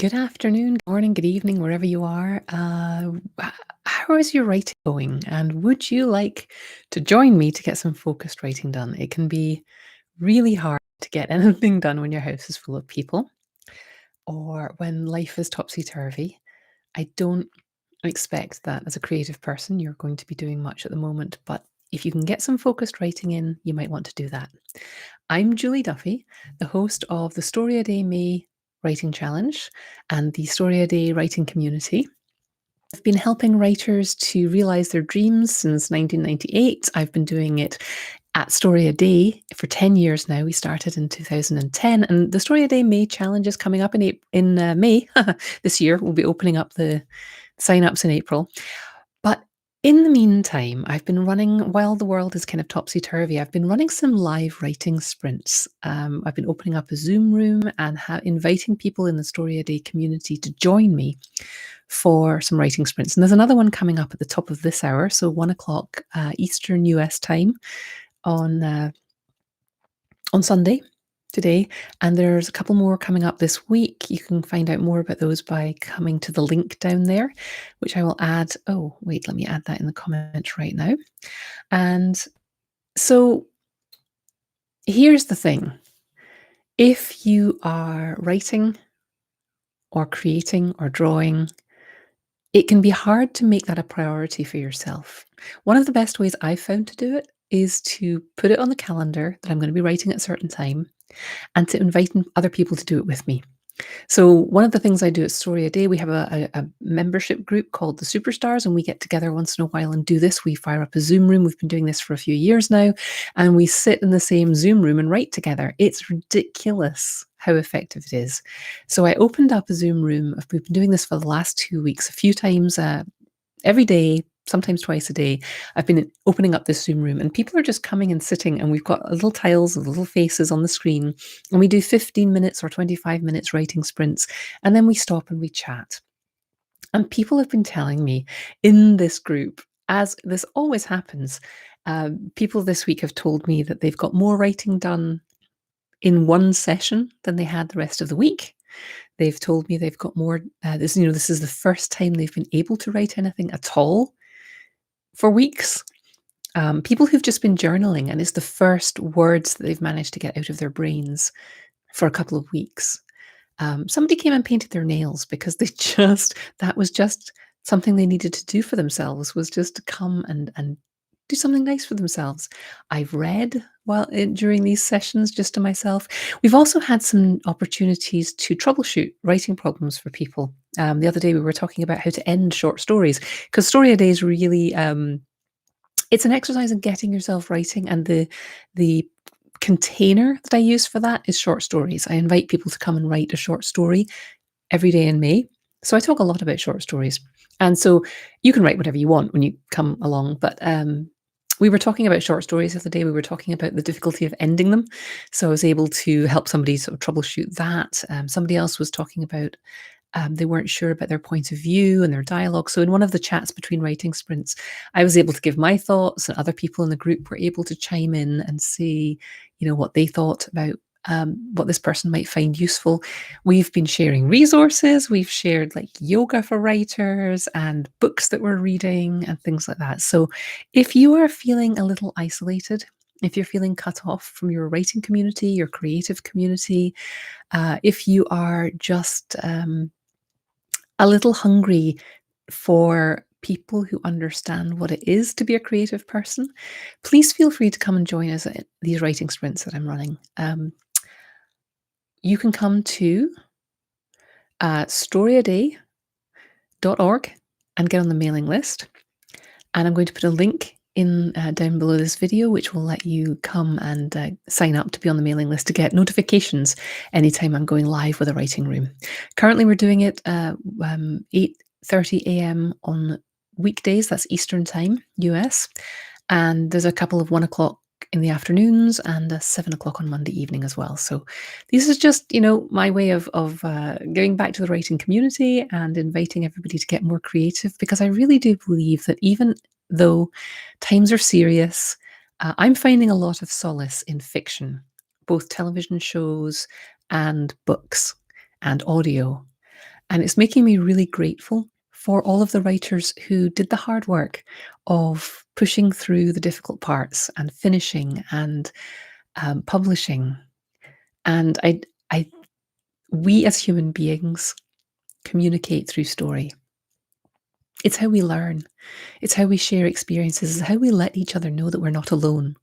Good afternoon, good morning, good evening, wherever you are. How is your writing going? And would you like to join me to get some focused writing done? It can be really hard to get anything done when your house is full of people or when life is topsy turvy. I don't expect that as a creative person you're going to be doing much at the moment, but if you can get some focused writing in, you might want to do that. I'm Julie Duffy, the host of the Story a Day May Writing Challenge and the Story a Day writing community. I've been helping writers to realize their dreams since 1998. I've been doing it at Story a Day for 10 years now. We started in 2010, and the Story a Day May Challenge is coming up in May this year. We'll be opening up the sign-ups in April. But in the meantime, I've been running, while the world is kind of topsy-turvy, I've been running some live writing sprints. I've been opening up a Zoom room and inviting people in the Story a Day community to join me for some writing sprints. And there's another one coming up at the top of this hour, so 1 o'clock Eastern US time on Sunday today, and there's a couple more coming up this week. You can find out more about those by coming to the link down there, which I will add. Oh, wait, let me add that in the comments right now. And so here's the thing. If you are writing or creating or drawing, it can be hard to make that a priority for yourself. One of the best ways I've found to do it is to put it on the calendar that I'm going to be writing at a certain time and to invite other people to do it with me. So one of the things I do at Story a Day, we have a membership group called the Superstars, and we get together once in a while and do this. We fire up a Zoom room. We've been doing this for a few years now, and we sit in the same Zoom room and write together. It's ridiculous how effective it is. So I opened up a Zoom room. We've been doing this for the last 2 weeks, a few times every day, sometimes twice a day. I've been opening up this Zoom room and people are just coming and sitting, and we've got little tiles of little faces on the screen, and we do 15 minutes or 25 minutes writing sprints, and then we stop and we chat. And people have been telling me in this group, as this always happens, people this week have told me that they've got more writing done in one session than they had the rest of the week. They've told me they've got more. This is the first time they've been able to write anything at all for weeks. People who've just been journaling, and it's the first words that they've managed to get out of their brains for a couple of weeks. Somebody came and painted their nails because that was just something they needed to do for themselves, was just to come and do something nice for themselves. I've read during these sessions just to myself. We've also had some opportunities to troubleshoot writing problems for people. The other day we were talking about how to end short stories, because Story a Day is really it's an exercise in getting yourself writing, and the container that I use for that is short stories. I invite people to come and write a short story every day in May. So I talk a lot about short stories. And so you can write whatever you want when you come along, but we were talking about short stories the other day. We were talking about the difficulty of ending them. So I was able to help somebody sort of troubleshoot that. Somebody else was talking about they weren't sure about their point of view and their dialogue. So in one of the chats between writing sprints, I was able to give my thoughts, and other people in the group were able to chime in and say, what they thought about what this person might find useful. We've been sharing resources. We've shared like yoga for writers and books that we're reading and things like that. So if you are feeling a little isolated, if you're feeling cut off from your writing community, your creative community, if you are just a little hungry for people who understand what it is to be a creative person, please feel free to come and join us at these writing sprints that I'm running. You can come to storyaday.org and get on the mailing list. And I'm going to put a link in down below this video, which will let you come and sign up to be on the mailing list to get notifications anytime I'm going live with a writing room. Currently, we're doing it 8:30 a.m. on weekdays. That's Eastern time, US. And there's a couple of 1 o'clock in the afternoons and 7 o'clock on Monday evening as well. So this is just, my way of going back to the writing community and inviting everybody to get more creative, because I really do believe that even though times are serious, I'm finding a lot of solace in fiction, both television shows and books and audio. And it's making me really grateful for all of the writers who did the hard work of pushing through the difficult parts and finishing and publishing. And I, we as human beings communicate through story. It's how we learn. It's how we share experiences. It's how we let each other know that we're not alone.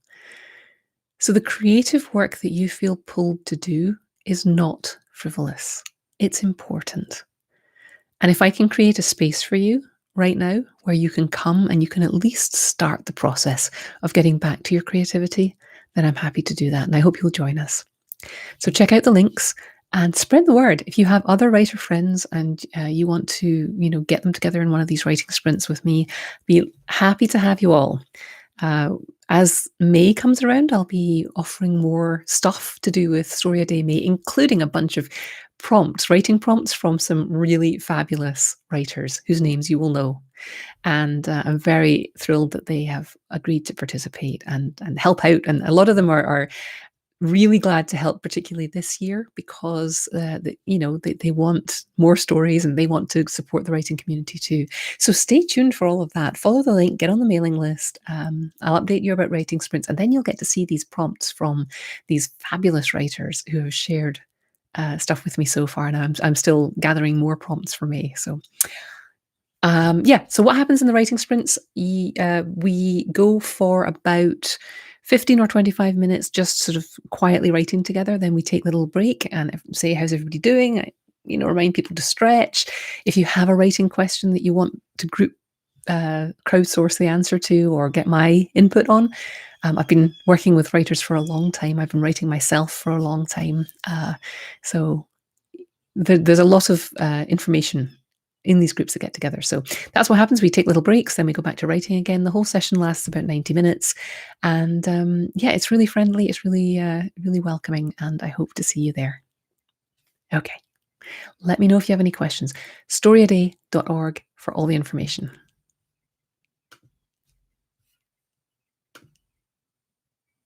So the creative work that you feel pulled to do is not frivolous. It's important. And if I can create a space for you right now where you can come and you can at least start the process of getting back to your creativity, then I'm happy to do that. And I hope you'll join us. So check out the links and spread the word. If you have other writer friends and you want to, get them together in one of these writing sprints with me, be happy to have you all. As May comes around, I'll be offering more stuff to do with Story a Day May, including a bunch of writing prompts from some really fabulous writers whose names you will know. And I'm very thrilled that they have agreed to participate and help out. And a lot of them are really glad to help, particularly this year, because they want more stories and they want to support the writing community too. So stay tuned for all of that. Follow the link, get on the mailing list. I'll update you about writing sprints, and then you'll get to see these prompts from these fabulous writers who have shared stuff with me so far, and I'm still gathering more prompts for May. So so what happens in the writing sprints? We go for about 15 or 25 minutes just sort of quietly writing together. Then we take a little break and say, how's everybody doing? Remind people to stretch. If you have a writing question that you want to crowdsource the answer to or get my input on, I've been working with writers for a long time. I've been writing myself for a long time. So there's a lot of information in these groups that get together. So that's what happens. We take little breaks, then we go back to writing again. The whole session lasts about 90 minutes. And it's really friendly. It's really, really welcoming. And I hope to see you there. Okay. Let me know if you have any questions. Storyaday.org for all the information.